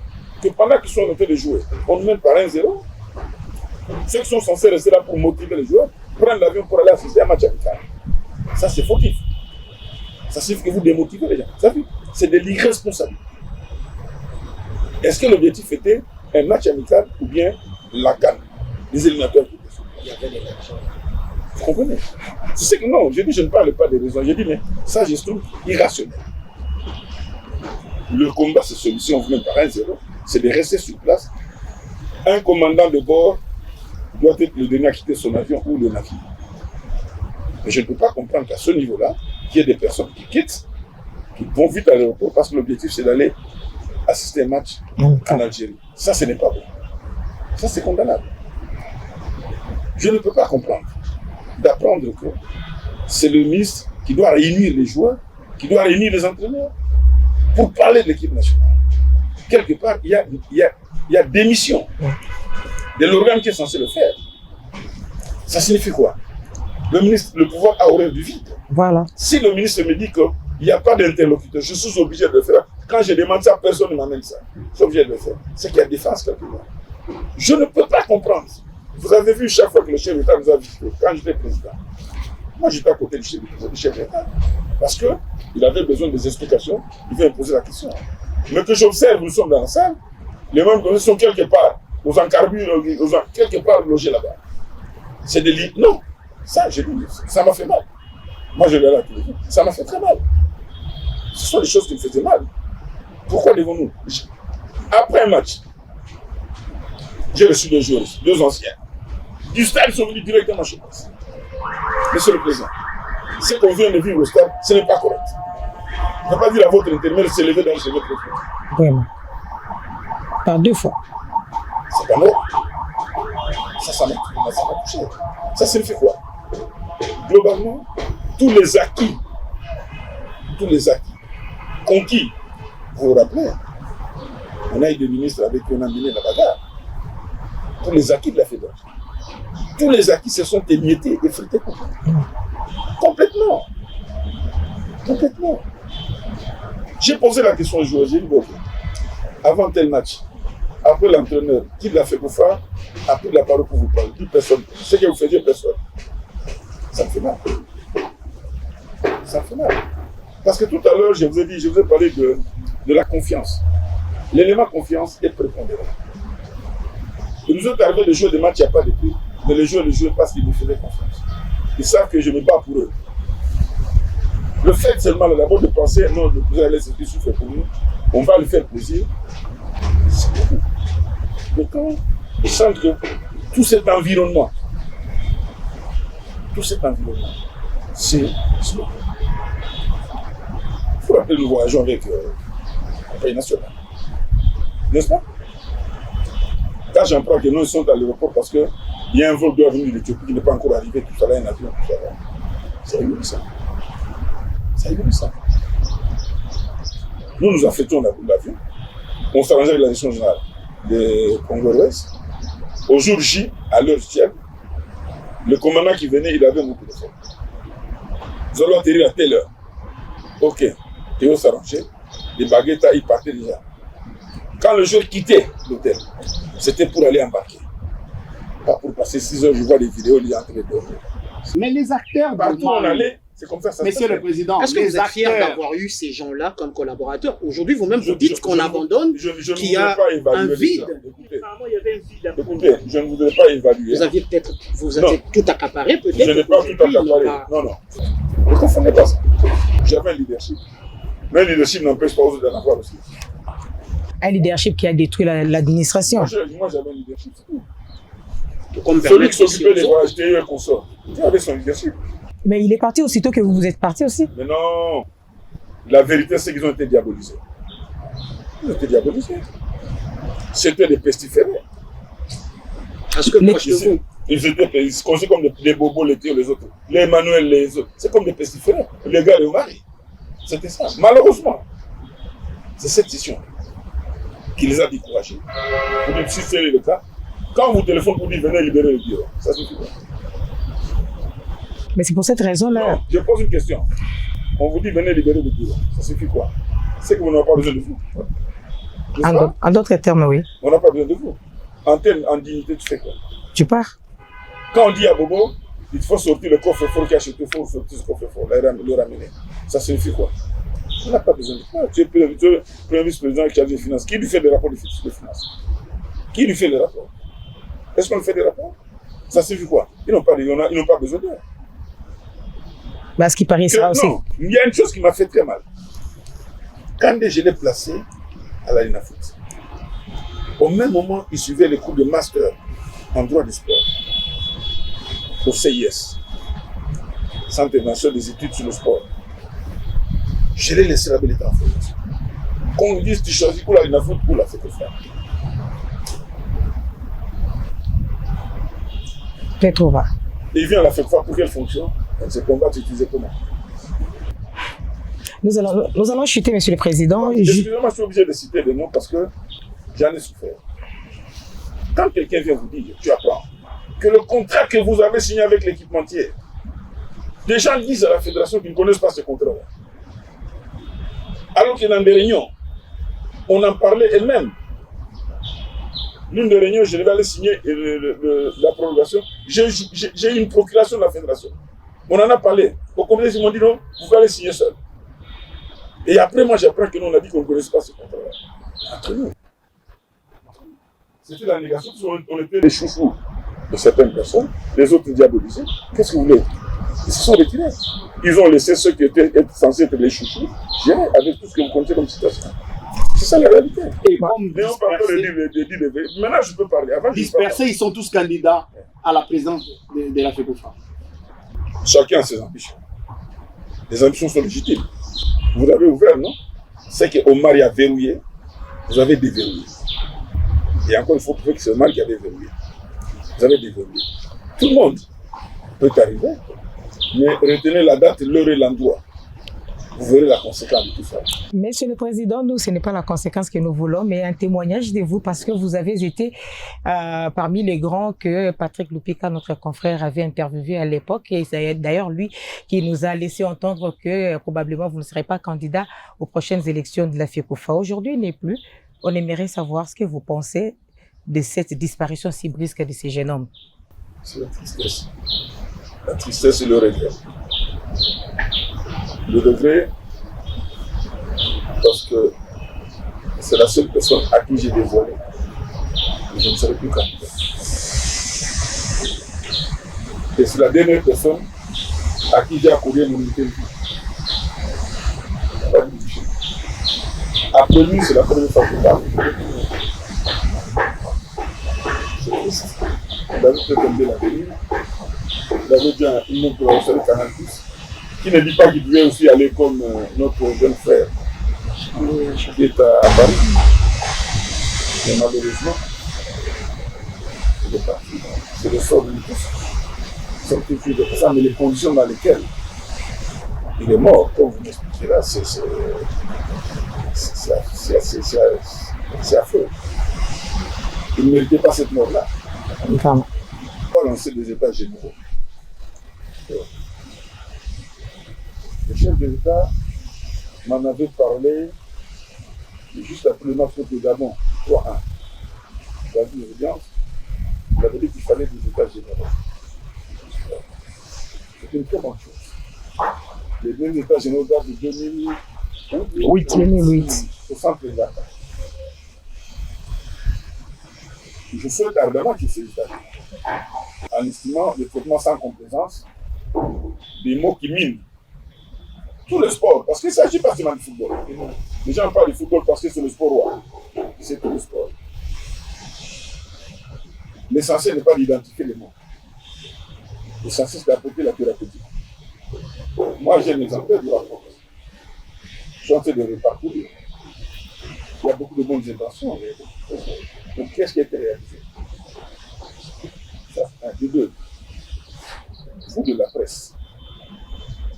que pendant qu'ils sont en train de jouer, on nous mène par 1-0. Ceux qui sont censés rester là pour motiver les joueurs prennent l'avion pour aller assister à un match amical. Ça, c'est fautif. Ça signifie que vous démotivez les gens. C'est de l'irresponsabilité. Est-ce que l'objectif était un match amical ou bien la CAN, les éliminatoires? Il y avait de l'argent. Vous comprenez? C'est que non, je dis, je ne parle pas des raisons. Je dis, mais ça, je trouve irrationnel. Le combat, c'est celui-ci, on vous met par 1-0, c'est de rester sur place. Un commandant de bord doit être le dernier à quitter son avion ou le navire. Mais je ne peux pas comprendre qu'à ce niveau-là, qu'il y ait des personnes qui quittent, qui vont vite à l'aéroport parce que l'objectif, c'est d'aller assister à un match en Algérie. Ça, ce n'est pas bon. Ça, c'est condamnable. Je ne peux pas comprendre d'apprendre que c'est le ministre qui doit réunir les joueurs, qui doit réunir les entraîneurs pour parler de l'équipe nationale. Quelque part, il y a démission de l'organe qui est censé le faire. Ça signifie quoi? Le ministre, le pouvoir a horreur du vide. Voilà. Si le ministre me dit qu'il n'y a pas d'interlocuteur, je suis obligé de le faire. Quand je demande ça, personne ne m'amène ça. Je suis obligé de le faire. C'est qu'il y a défense quelque part. Je ne peux pas comprendre. Vous avez vu chaque fois que le chef d'État nous a visités, quand j'étais président. Moi, j'étais à côté du chef d'État. Parce qu'il avait besoin des explications, il veut me poser la question. Mais que j'observe, nous sommes dans la salle, les membres sont quelque part, aux encarbures, quelque part logés là-bas. C'est des lits. Non, ça, j'ai dit, ça m'a fait mal. Moi, je l'ai là tous les jours. Ça m'a fait très mal. Ce sont des choses qui me faisaient mal. Pourquoi devons-nous? Après un match, j'ai reçu deux joueurs, deux anciens. Du stade, ils sont venus directement chez moi. Monsieur le Président, ce qu'on vient de vivre au stade, ce n'est pas correct. On ne peut pas dire à votre intérimaire de se lever dans ce votre réponse. Vraiment. Par 2 fois. C'est pas normal. Ça m'a touché. Ça signifie quoi? Globalement, tous les acquis conquis, vous vous rappelez, on a eu des ministres avec qui on a mené la bagarre. Tous les acquis de la fédération. Tous les acquis se sont émiettés, effrités complètement. Complètement. J'ai posé la question aux joueurs, j'ai dit, bon, avant tel match, après l'entraîneur, qui l'a fait pour faire, a pris la parole pour vous parler, plus personne. Ce que vous faisiez, personne. Ça me fait mal. Ça me fait mal. Parce que tout à l'heure, je vous ai parlé de la confiance. L'élément confiance est prépondérant. Il nous est arrivé de jouer des matchs, il n'y a pas de prix. Mais les joueurs parce qu'ils me faisaient confiance. Ils savent que je me bats pour eux. Le fait seulement d'abord de penser, non, le président laisse ce qu'il souffre pour nous, on va lui faire plaisir, c'est beaucoup. Mais quand ils sentent que tout cet environnement, c'est beaucoup. Il faut rappeler, nous voyageons avec la compagnie nationale. N'est-ce pas? Quand j'apprends que nous sommes à l'aéroport parce qu'il y a un vol qui doit venir de l'Éthiopie qui n'est pas encore arrivé, tout ça là, un avion, tout ça là. C'est ahurissant. C'est ahurissant. Nous affectons l'avion. On s'arrangeait avec la direction générale de Congo-Ouest. Au jour J, à l'heure tienne, le commandant qui venait, il avait mon téléphone. Nous allons atterrir à telle heure. Ok. Théo s'arrangeait. Les baguettes, ils partaient déjà. Quand le jour quittait l'hôtel, c'était pour aller embarquer. Pas pour passer 6 heures, je vois des vidéos, il est en train de dormir. Mais les acteurs, partout où on allait, c'est comme ça. Monsieur le Président, est-ce que vous êtes fier d'avoir eu ces gens-là comme collaborateurs? Aujourd'hui, vous-même, vous dites qu'on abandonne, qu'il y a un vide. Apparemment, il y avait un vide. Écoutez, je ne voudrais pas évaluer. Vous aviez peut-être, vous avez tout accaparé, peut-être. Je n'ai pas tout accaparé. Non. Ne confondez pas ça. J'avais un leadership. Mais le leadership n'empêche pas aux autres d'en avoir aussi. Un leadership qui a détruit l'administration. Moi, j'avais un leadership. Celui qui s'occupait des voyages, TE et consorts. Il avait son leadership. Mais il est parti aussitôt que vous êtes parti aussi. Mais non. La vérité, c'est qu'ils ont été diabolisés. Ils ont été diabolisés. C'était des pestiférés. Est-ce que proche de vous? Ils étaient considérés comme des bobos, les tirs, les autres. Les Emmanuel, les autres. C'est comme des pestiférés. Les gars, les maris. C'était ça. Malheureusement, c'est cette session qui les a découragés. Pour dire, si c'est le cas, quand on vous téléphone pour dire venez libérer le bureau, ça suffit pas. Mais c'est pour cette raison-là. Non, je pose une question. On vous dit venez libérer le bureau, ça suffit quoi? C'est que vous n'avez pas besoin de vous. En d'autres termes, oui. On n'a pas besoin de vous. En dignité, tu fais quoi? Tu pars. Quand on dit à Bobo, il faut sortir le coffre-fort qui a acheté, il faut sortir ce coffre-fort, le ramener. Ça signifie quoi? On n'a pas besoin de toi. Tu es le premier vice-président qui a des finances. Qui lui fait des rapports de finances? Qui lui fait les rapports? Est-ce qu'on fait des rapports? Ça signifie quoi? Ils n'ont pas besoin d'eux. Bah, ce qui paraît ça aussi. Non, il y a une chose qui m'a fait très mal. Quand je l'ai placé à la l'INAFOOT, au même moment, il suivait les cours de master en droit du sport au CIS, Centre national des études sur le sport. Je l'ai laissé la belle état en formation. Qu'on lui dise, tu choisis pour la l'INAFOOT ou la FECOFA. Petrova. Il vient à la FECOFA pour quelle fonction? On se combattre, utiliser comment? Nous allons chuter, Monsieur le Président. Excusez-moi, je suis obligé de citer des noms parce que j'en ai souffert. Quand quelqu'un vient vous dire, tu apprends, que le contrat que vous avez signé avec l'équipementier, des gens disent à la fédération qu'ils ne connaissent pas ce contrat-là. Alors que dans des réunions, on en parlait elle-même. L'une des réunions, je devais aller signer la prolongation. J'ai eu une procuration de la fédération. On en a parlé. Au comité, ils m'ont dit non, vous pouvez aller signer seul. Et après, moi, j'apprends que nous, on a dit qu'on ne connaissait pas ce contrat-là. Entre nous. C'était la négation, on était les chouchous de certaines personnes, les autres diabolisés. Qu'est-ce que vous voulez? Ils se sont retirés. Ils ont laissé ceux qui étaient censés être les chouchous gérer avec tout ce que vous comptez comme situation. C'est ça la réalité. Et comme maintenant, je peux parler. Avant, dispersés, ils sont tous candidats à la présidence de la FECOFA. Chacun a ses ambitions. Les ambitions sont légitimes. Vous avez ouvert, non? C'est qu'Omar a verrouillé, vous avez déverrouillé. Et encore, il faut prouver que c'est Omar qui a déverrouillé. Vous avez déverrouillé. Tout le monde peut arriver, mais retenez la date, l'heure et l'endroit. Vous verrez la conséquence de tout ça. Monsieur le Président, nous, ce n'est pas la conséquence que nous voulons, mais un témoignage de vous parce que vous avez été parmi les grands que Patrick Lupika, notre confrère, avait interviewé à l'époque. Et c'est d'ailleurs lui qui nous a laissé entendre que probablement vous ne serez pas candidat aux prochaines élections de la FECOFA. Aujourd'hui, il n'est plus. On aimerait savoir ce que vous pensez de cette disparition si brusque de ces jeunes hommes. C'est la tristesse. La tristesse et le regret. Le regret, parce que c'est la seule personne à qui j'ai dévoilé. Et je ne serai plus candidat. Et c'est la dernière personne à qui j'ai accordé mon interview. Après lui, c'est la première fois que je parle. C'est triste. Il avait peut-être aimé la venir. Il avait déjà une autre professeur de Canal+, qui ne dit pas qu'il devait aussi aller comme notre jeune frère, qui est à Paris. Mais malheureusement, il est parti. C'est le sort de nous tous. Sanctifié de ça, mais les conditions dans lesquelles il est mort, comme vous m'expliquez là, c'est affreux. Il ne méritait pas cette mort-là. On va lancer des états généraux. Le chef de l'État m'en avait parlé juste après le match de Gabon, 3-1. Dans une audience, il avait dit qu'il fallait des états généraux. C'est une très bonne chose. Les deux états généraux datent de 2008. Au centre de l'État. Je souhaite ardemment qu'il se états en estimant le traitement sans complaisance des mots qui minent tout le sport, parce qu'il ne s'agit pas seulement du football. Les gens parlent du football parce que c'est le sport roi. C'est tout le sport. L'essentiel n'est pas d'identifier les mots. L'essentiel, c'est d'apporter la thérapeutique. Moi, j'ai un exemplaire du rapport. Je suis en train de le parcourir. Il y a beaucoup de bonnes intentions. Donc, qu'est-ce qui a été réalisé? Ça, un, deux. Vous de la presse.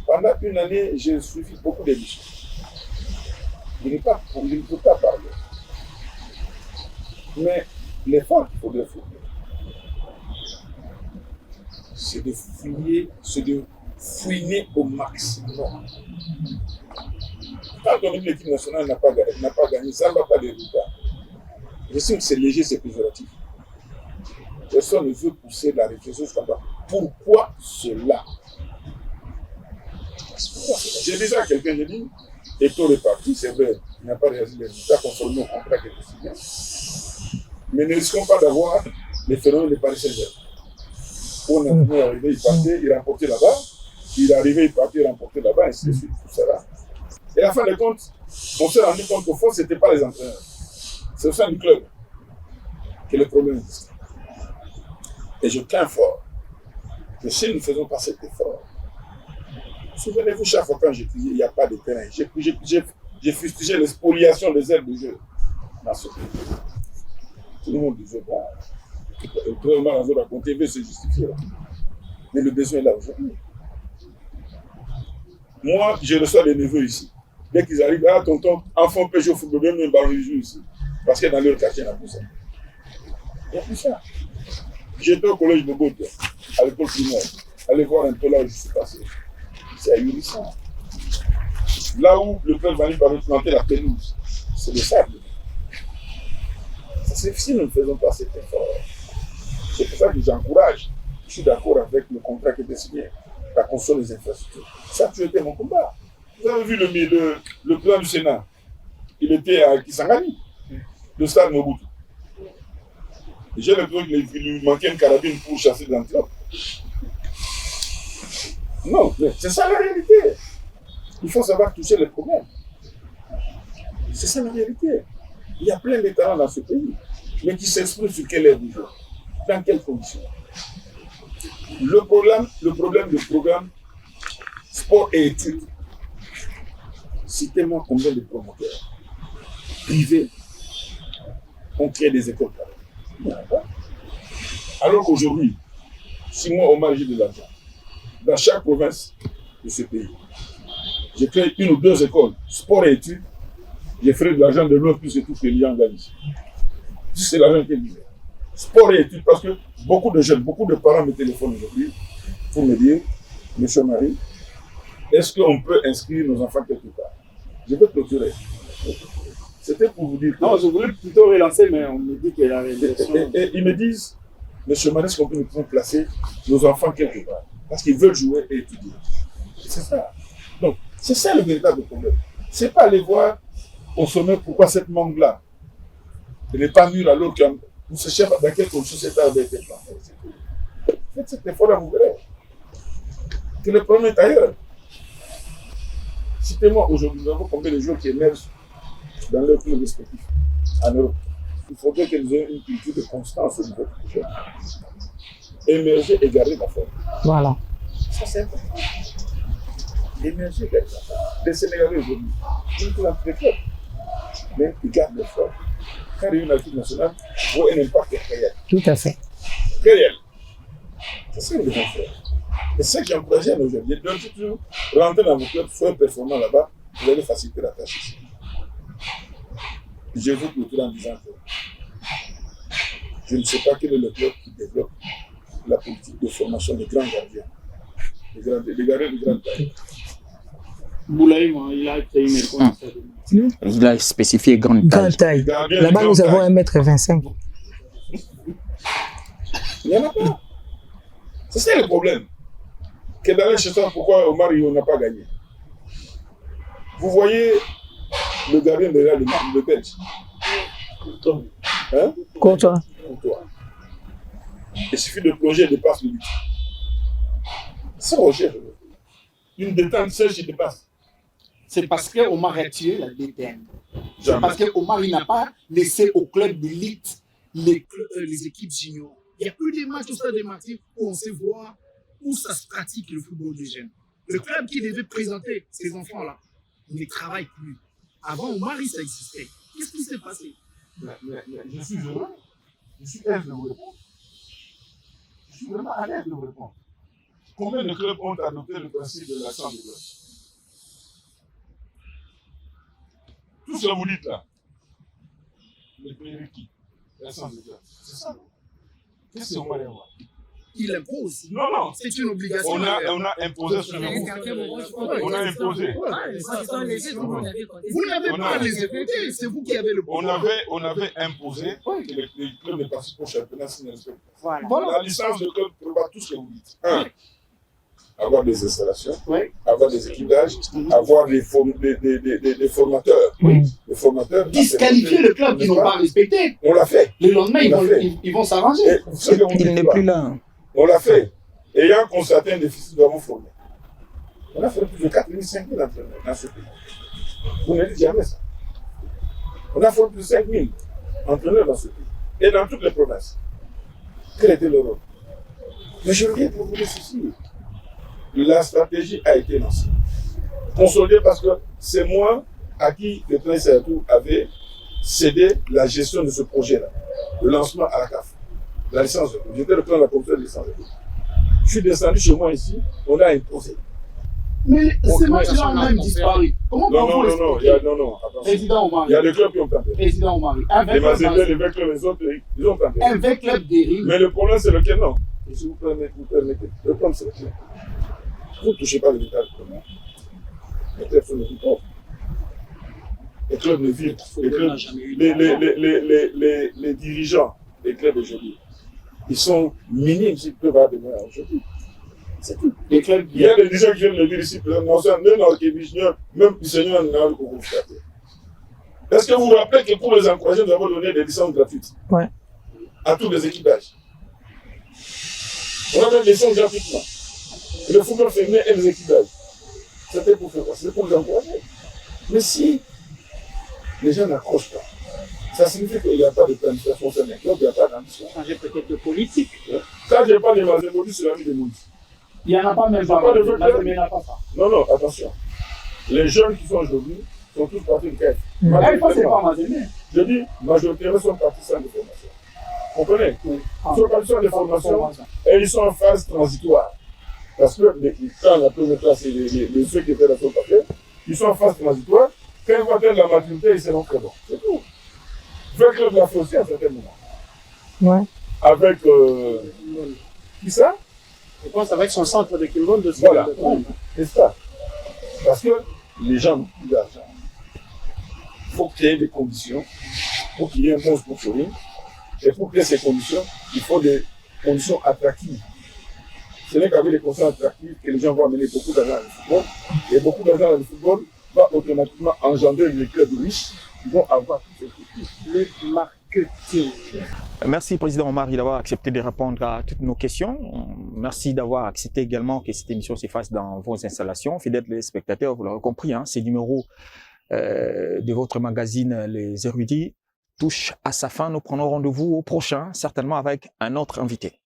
Pendant une année, j'ai suivi beaucoup d'émissions. Je ne peux pas parler. Mais l'effort qu'il faudrait faire, c'est de fouiller, c'est de fouiner au maximum. Quand on dit que l'équipe nationale n'a pas gagné, ça ne va pas des résultats. Je sais que c'est léger, c'est péjoratif. Personne ne veut pousser la réflexion sur ça. Pourquoi cela? J'ai dit ça à quelqu'un, j'ai dit, Eto'o est parti, c'est vrai, il n'a pas réalisé les résultats conformément au contrat qu'il a signé. Mais ne risquons pas d'avoir les phénomènes de Paris Saint-Germain. On a venu arriver, il partait, il remportait là-bas, il arrivait, il partait remporter là-bas, et ainsi de suite, tout ça là. Et à la fin de compte, on s'est rendu compte qu'au fond, ce n'était pas les entraîneurs. C'est au sein du club que le problème existe. Et je crains fort que si nous ne faisons pas cet effort, souvenez-vous, chaque fois quand j'ai crié, il n'y a pas de terrain. J'ai fustigé les spoliations des aires de jeu dans ce pays. Tout le monde disait, bon, le président Marazot raconté veut se justifier. Là. Mais le besoin est là aujourd'hui. Moi, je reçois les neveux ici. Dès qu'ils arrivent, ah, tonton, enfant peut jouer au football, même un ballon, ils jouent ici. Parce que dans leur quartier, il n'y a plus ça. Il n'y a plus ça. J'étais au collège de Bote, à l'école primaire. Allez voir un peu là où je suis passé. C'est ahurissant. Là où le père Vani va planter la pelouse, c'est le sable. C'est difficile, nous ne faisons pas cet effort. C'est pour ça que j'encourage. Je suis d'accord avec le contrat qui était signé, la construction des infrastructures. Ça a toujours été mon combat. Vous avez vu le plan du Sénat. Il était à Kisangani, le stade Mobutu. J'ai l'impression qu'il lui manquait une carabine pour chasser des antilopes. Non, mais c'est ça la réalité. Il faut savoir toucher les problèmes. C'est ça la réalité. Il y a plein de talents dans ce pays, mais qui s'expriment sur quelle ère du jour, dans quelles conditions. Le problème du programme sport et études, citez-moi combien de promoteurs privés ont créé des écoles pareilles. Il n'y en a pas. Alors qu'aujourd'hui, si moi, Omar, j'ai de l'argent, dans chaque province de ce pays, j'ai créé 1 ou 2 écoles, sport et études, j'ai fait de l'argent de loin plus que tout ce que les gens gagnent ici. C'est l'argent qui est livré. Sport et études, parce que beaucoup de jeunes, beaucoup de parents me téléphonent aujourd'hui pour me dire, Monsieur Marie, est-ce qu'on peut inscrire nos enfants quelque part? Je veux clôturer. C'était pour vous dire que... Non, je voulais plutôt relancer, mais on me dit qu'il y a la réalisation. Et ils me disent, Monsieur Marie, est-ce qu'on peut nous placer nos enfants quelque part? Parce qu'ils veulent jouer et étudier. C'est ça. Donc, c'est ça le véritable problème. C'est pas aller voir au sommet pourquoi cette mangue-là n'est pas mûre alors que vous cherchez dans quelle condition cette arbre a été planté. Faites cet effort-là, vous verrez que le problème est ailleurs. Citez-moi aujourd'hui, nous avons combien de joueurs qui émergent dans leur club respectif en Europe. Il faudrait qu'ils aient une culture de constance au niveau du jeu. Émerger et garder la forme. Voilà. Ça, c'est important. Émerger et garder la forme. Les Sénégalais aujourd'hui, ils sont dans tous les clubs, mais ils gardent leur forme. Quand il y a une équipe nationale, il voit un impact réel. Tout à fait. Réel. C'est ça que les gens font. Et c'est ça qui encourageait nos jeunes. Je donne toujours, rentrer dans vos clubs, soyez performants là-bas, vous allez faciliter la tâche ici. Je vous clôturer en disant que je ne sais pas quel est le club qui développe la politique de formation des grands gardiens. Les gardiens de grande taille. Boulaï, il a créé une école. Il a spécifié grande taille. Grande taille. Là-bas, nous avons 1,25 m. Il n'y en a pas. C'est ça le problème. Que dans les chasseurs, pourquoi Omar on n'a pas gagné? Vous voyez le gardien de Real de Belge. Hein? Courtois. Il suffit de plonger et de passer le but. C'est Roger. Une détente sèche, il dépasse. C'est parce qu'Omar a tué la DTN. C'est parce qu'Omar n'a pas laissé au club d'élite les équipes juniors. Il n'y a plus des matchs au stade des Martyrs où on sait voir où ça se pratique le football des jeunes. Le club qui devait présenter ces enfants-là ne travaille plus. Avant, Omar, ça existait. Qu'est-ce qui s'est passé? Je suis heureux. Je suis aise de vous répondre. Je suis vraiment à l'aise de vous répondre. Combien de clubs ont adopté le principe de l'accent de classe? Tout ce que vous dites là, le prérequis, l'accent de classe, c'est ça. Qu'est-ce qu'on va y avoir? Il impose. Non, non. C'est une obligation. On a imposé sur nous. On a imposé. Vous n'avez pas les écouter, c'est vous qui avez le pouvoir. On avait imposé que les clubs ne participent au championnat s'ils ne respectent pas. Voilà. La licence de club prévoit tout ce que vous dites. Avoir des installations, avoir des équipages, avoir des formateurs. Les formateurs. Disqualifier le club qui n'ont pas respecté. On l'a fait. Le lendemain, ils vont s'arranger. Il n'est plus là. On l'a fait. Ayant constaté un déficit, nous avons formé. On a formé plus de 4 000, 5 000 entraîneurs dans ce pays. Vous ne dites jamais ça. On a formé plus de 5 000 entraîneurs dans ce pays. Et dans toutes les provinces. Quel était le rôle? Mais je reviens pour vous dire ceci. La stratégie a été lancée. Consolidée parce que c'est moi à qui le président Seyhatou avait cédé la gestion de ce projet-là. Le lancement à la CAF. La licence de. J'étais le président de la commission de licence de. Je suis descendu chez moi ici, on a imposé. Mais ces matchs-là ont même disparu. Comment non, attention. Président Omari. Il y a des clubs qui ont tenté. Président Omari. Les Mazembe, les Veclubs, les autres, ils ont tenté. Un club dérive. Mais le problème, c'est lequel, non? Si vous permettez, le problème, c'est lequel? Vous ne touchez pas l'État de comment. Les clubs sont les plus pauvres. Les clubs ne vivent. Les dirigeants des clubs aujourd'hui, ils sont minimes s'ils peuvent avoir des moyens aujourd'hui. C'est tout. Les clubs, il y a des dirigeants qui viennent le dire ici, même Seigneur n'a pas. Est-ce que vous vous rappelez que pour les encourager, nous avons donné des licences gratuites à tous les équipages? On a donné des licences gratuitement. Et le football féminin et les équipages. C'était pour faire quoi? C'était pour les encourager. Mais si les gens n'accrochent pas, ça signifie qu'il n'y a pas de planification sur les clubs, il n'y a pas d'ambition. Changer peut-être de politique. Quand je parle de Mazembe, c'est la vie des mondes. Il n'y en a pas même pas. Non, attention. Les jeunes qui sont aujourd'hui sont tous partis de quête. C'est pas Mazembe. Je dis, majoritairement sont partis sans de formation. Vous comprenez? Ils sont partis sans de formation et ils sont en phase transitoire. Parce que quand la première classe et ceux qui étaient dans son papier, ils sont en phase transitoire. Quand ils vont atteindre la maturité, ils seront très bons. C'est tout. Veclub l'a fait aussi à un certain moment. Ouais. Avec qui ça? Je pense avec son centre de Kimbon de voilà, c'est ça. Parce que les gens n'ont plus d'argent. Il faut créer des conditions pour qu'il y ait un bon sponsoring. Et pour créer ces conditions, il faut des conditions attractives. Ce n'est qu'avec des conditions attractives que les gens vont amener beaucoup d'argent dans le football. Et beaucoup d'argent dans le football va automatiquement engendrer les clubs riches qui vont avoir tout ce le marketing. Merci, Président Omari, d'avoir accepté de répondre à toutes nos questions. Merci d'avoir accepté également que cette émission se fasse dans vos installations. Fidèles spectateurs, vous l'aurez compris, ces numéros de votre magazine Les Érudits touchent à sa fin. Nous prenons rendez-vous au prochain, certainement avec un autre invité.